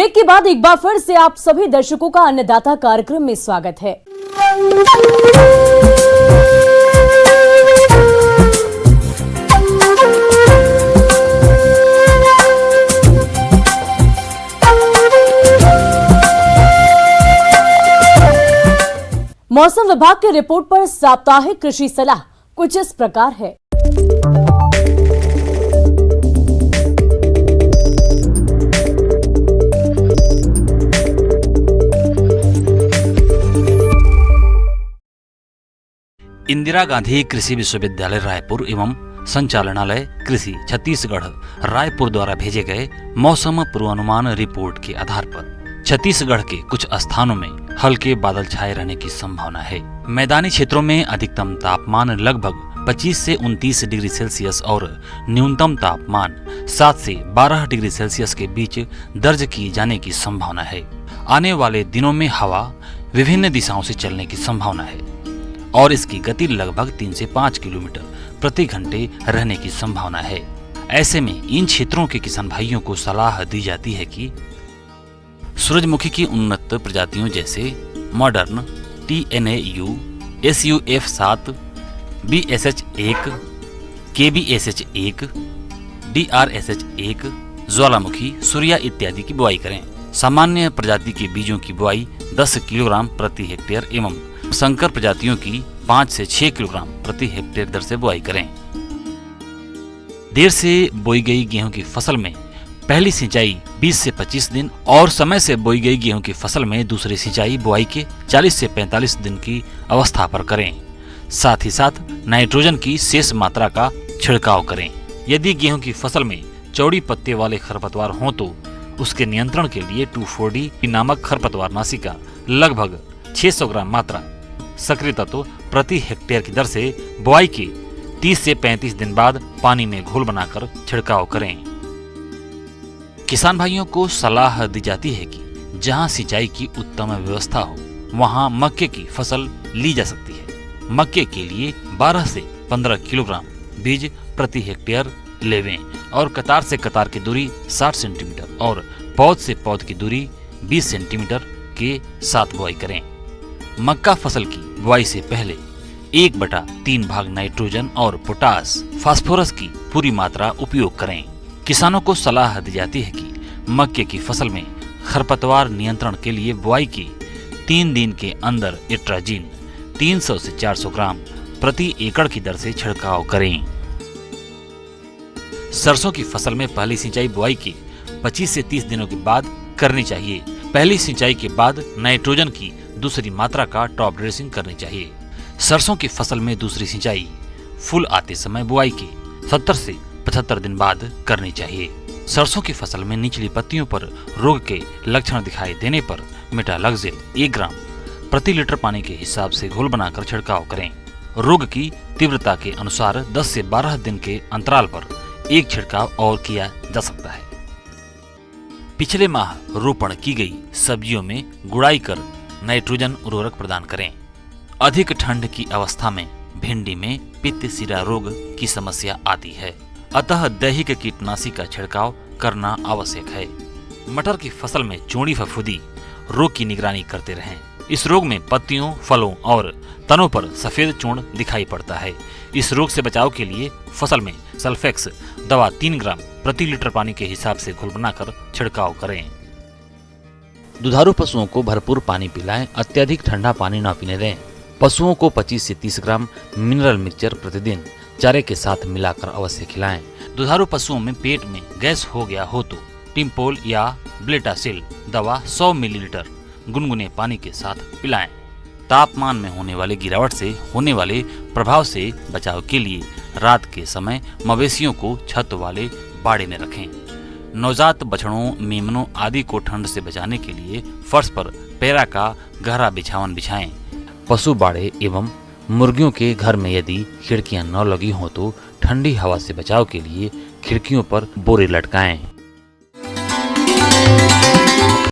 Break के बाद एक बार फिर से आप सभी दर्शकों का अन्नदाता कार्यक्रम में स्वागत है। मौसम विभाग की रिपोर्ट पर साप्ताहिक कृषि सलाह कुछ इस प्रकार है। इंदिरा गांधी कृषि विश्वविद्यालय रायपुर एवं संचालनालय कृषि छत्तीसगढ़ रायपुर द्वारा भेजे गए मौसम पूर्वानुमान रिपोर्ट के आधार पर छत्तीसगढ़ के कुछ स्थानों में हल्के बादल छाए रहने की संभावना है। मैदानी क्षेत्रों में अधिकतम तापमान लगभग 25 से 29 डिग्री सेल्सियस और न्यूनतम तापमान 7 से 12 डिग्री सेल्सियस के बीच दर्ज किए जाने की संभावना है। आने वाले दिनों में हवा विभिन्न दिशाओं से चलने की संभावना है और इसकी गति लगभग 3 से 5 किलोमीटर प्रति घंटे रहने की संभावना है। ऐसे में इन क्षेत्रों के किसान भाइयों को सलाह दी जाती है कि सूरजमुखी की उन्नत प्रजातियों जैसे modern, TNAU, SUF7, BSH1, KBSH1, DRSH1, ज्वालामुखी, सूर्या इत्यादि की बुआई करें। सामान्य प्रजाति के बीजों की बुआई 10 किलोग्राम प्रति हेक्टेयर एवं संकर प्रजातियों की 5 से 6 किलोग्राम प्रति हेक्टेयर दर से बुआई करें। देर से बोई गई गेहूं की फसल में पहली सिंचाई 20 से 25 दिन और समय से बोई गई गेहूं की फसल में दूसरी सिंचाई बुआई के 40 से 45 दिन की अवस्था पर करें। साथ ही साथ नाइट्रोजन की शेष मात्रा का छिड़काव करें। यदि गेहूं की फसल में चौड़ी पत्ते वाले खरपतवार हों तो उसके नियंत्रण के लिए 2,4-D नामक खरपतवारनाशी का लगभग 600 ग्राम मात्रा सक्रिय तत्व प्रति हेक्टेयर की दर से बुआई के 30 से 35 दिन बाद पानी में घोल बनाकर छिड़काव करें। किसान भाइयों को सलाह दी जाती है कि जहां सिंचाई की उत्तम व्यवस्था हो वहां मक्के की फसल ली जा सकती है। मक्के के लिए 12 से 15 किलोग्राम बीज प्रति हेक्टेयर लेवें और कतार से कतार की दूरी 60 सेंटीमीटर और पौध से पौध की दूरी 20 सेंटीमीटर के साथ बुआई करें। मक्का फसल की बुआई से पहले 1/3 भाग नाइट्रोजन और पोटास फास्फोरस की पूरी मात्रा उपयोग करें। किसानों को सलाह दी जाती है कि मक्के की फसल में खरपतवार नियंत्रण के लिए बुआई के 3 दिन के अंदर एट्राजीन 300 से 400 ग्राम प्रति एकड़ की दर से छिड़काव करें। सरसों की फसल में पहली सिंचाई बुआई के 25 से 30 दिनों के बाद करनी चाहिए। पहली सिंचाई के बाद नाइट्रोजन की दूसरी मात्रा का टॉप ड्रेसिंग करनी चाहिए। सरसों की फसल में दूसरी सिंचाई फूल आते समय बुआई के 70 से 75 दिन बाद करनी चाहिए। सरसों की फसल में निचली पत्तियों पर रोग के लक्षण दिखाई देने पर मेटालक्सिल 1 ग्राम प्रति लीटर पानी के हिसाब से घोल बनाकर छिड़काव करें। रोग की तीव्रता के अनुसार 10 से 12 दिन के अंतराल पर एक छिड़काव और किया जा सकता है। पिछले माह रोपण की गई सब्जियों में गुड़ाई कर नाइट्रोजन उर्वरक प्रदान करें। अधिक ठंड की अवस्था में भिंडी में पित्त सिरा रोग की समस्या आती है, अतः दैहिक कीटनाशी का छिड़काव करना आवश्यक है। मटर की फसल में चूड़ी फफूंदी रोग की निगरानी करते रहें। इस रोग में पत्तियों, फलों और तनों पर सफेद चूर्ण दिखाई पड़ता है। इस रोग से बचाव के लिए फसल में सल्फेक्स दवा 3 ग्राम प्रति लीटर पानी के हिसाब से घोल बनाकर छिड़काव करें। दुधारू पशुओं को भरपूर पानी पिलाएं, अत्यधिक ठंडा पानी न पीने दें। पशुओं को 25 से 30 ग्राम मिनरल मिक्सचर प्रतिदिन चारे के साथ मिलाकर अवश्य खिलाएं। दुधारू पशुओं में पेट में गैस हो गया हो तो टिम्पोल या ब्लेटासिल दवा 100 मिलीलीटर गुनगुने पानी के साथ पिलाएं। तापमान में होने वाली गिरावट से होने वाले प्रभाव से बचाव के लिए रात के समय मवेशियों को छत वाले बाड़े में रखें। नवजात बछड़ों, मेमनों आदि को ठंड से बचाने के लिए फर्श पर पैरा का गहरा बिछावन बिछाएं। पशु बाड़े एवं मुर्गियों के घर में यदि खिड़कियां न लगी हों तो ठंडी हवा से बचाव के लिए खिड़कियों पर बोरे लटकाएं।